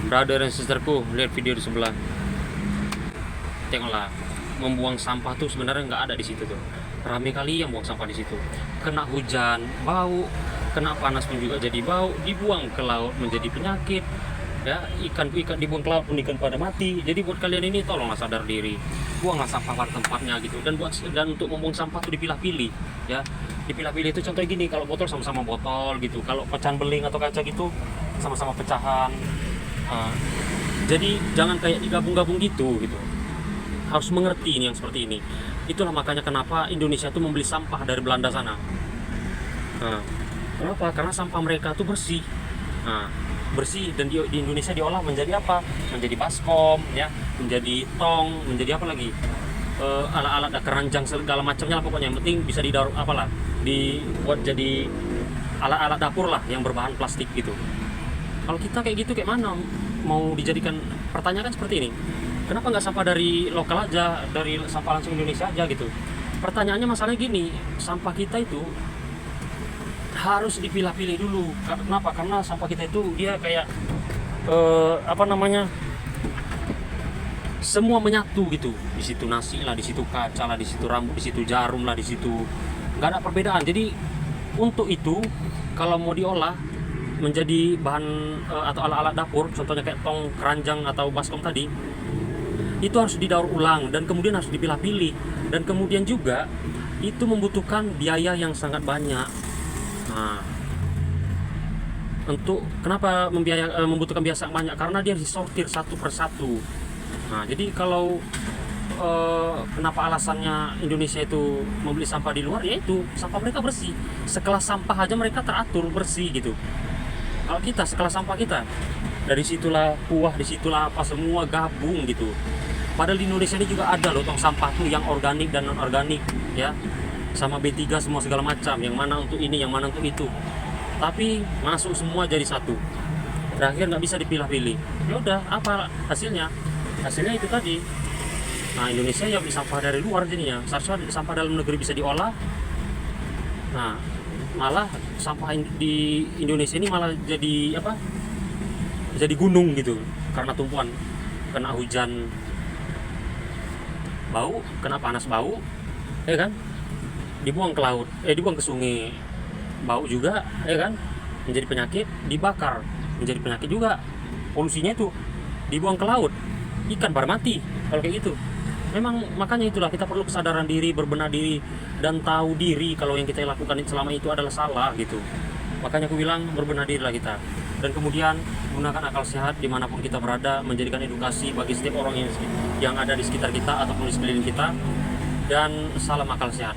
Brother dan sisterku, lihat video di sebelah. Tengoklah, membuang sampah tuh sebenarnya nggak ada di situ tuh. Rame kali yang buang sampah di situ. Kena hujan, bau. Kena panas pun juga jadi bau. Dibuang ke laut menjadi penyakit. Ya, ikan dibuang ke laut pun ikan pada mati. Jadi buat kalian ini tolonglah sadar diri. Buanglah sampah pada tempatnya gitu. Dan untuk membuang sampah tuh dipilah-pilih. Ya, dipilah-pilih itu contohnya gini, kalau botol sama-sama botol gitu. Kalau pecahan beling atau kaca gitu sama-sama pecahan. Jadi jangan kayak digabung-gabung gitu. Harus mengerti ini yang seperti ini. Itulah makanya kenapa Indonesia itu membeli sampah dari Belanda sana. Kenapa? Karena sampah mereka itu bersih. Bersih, dan di Indonesia diolah menjadi apa? Menjadi baskom, ya, menjadi tong, menjadi apa lagi? Alat-alat keranjang segala macamnya lah pokoknya. Yang penting bisa didaur apalah, dibuat jadi alat-alat dapur lah yang berbahan plastik gitu. Kalau kita kayak gitu kayak mana mau dijadikan? Pertanyaan kan seperti ini, kenapa nggak sampah dari lokal aja, dari sampah langsung Indonesia aja gitu? Pertanyaannya masalahnya gini, sampah kita itu harus dipilah-pilih dulu. Kenapa? Karena sampah kita itu dia kayak semua menyatu gitu. Di situ nasi lah, di situ kaca lah, di situ rambut, di situ jarum lah, di situ nggak ada perbedaan. Jadi untuk itu kalau mau diolah menjadi bahan atau alat-alat dapur, contohnya kayak tong, keranjang atau baskom tadi, itu harus didaur ulang dan kemudian harus dipilah-pilih, dan kemudian juga itu membutuhkan biaya yang sangat banyak. Untuk kenapa membutuhkan biaya sangat banyak? Karena dia disortir satu persatu. Jadi kalau kenapa alasannya Indonesia itu membeli sampah di luar, yaitu sampah mereka bersih. Sekelas sampah aja mereka teratur bersih gitu. Kalau kita sekelas sampah kita, dari situlah kuah, disitulah apa semua gabung gitu. Padahal di Indonesia ini juga ada loh tong sampah tuh yang organik dan non organik, ya, sama B3 semua segala macam. Yang mana untuk ini, yang mana untuk itu. Tapi masuk semua jadi satu. Terakhir nggak bisa dipilah-pilih. Ya udah, apa hasilnya? Hasilnya itu tadi. Indonesia ya beli sampah dari luar jadinya. Seharusnya sampah dalam negeri bisa diolah. Malah sampah di Indonesia ini malah jadi apa? Jadi gunung gitu, karena tumpuan. Kena hujan bau, kena panas bau, ya kan? Dibuang ke laut, dibuang ke sungai, bau juga, ya kan? Menjadi penyakit. Dibakar, menjadi penyakit juga. Polusinya itu dibuang ke laut, ikan pada mati kalau kayak gitu. Memang makanya itulah kita perlu kesadaran diri, berbenah diri, dan tahu diri kalau yang kita lakukan selama itu adalah salah gitu. Makanya aku bilang berbenah dirilah kita, dan kemudian gunakan akal sehat dimanapun kita berada, menjadikan edukasi bagi setiap orang yang ada di sekitar kita ataupun di sekeliling kita, dan salam akal sehat.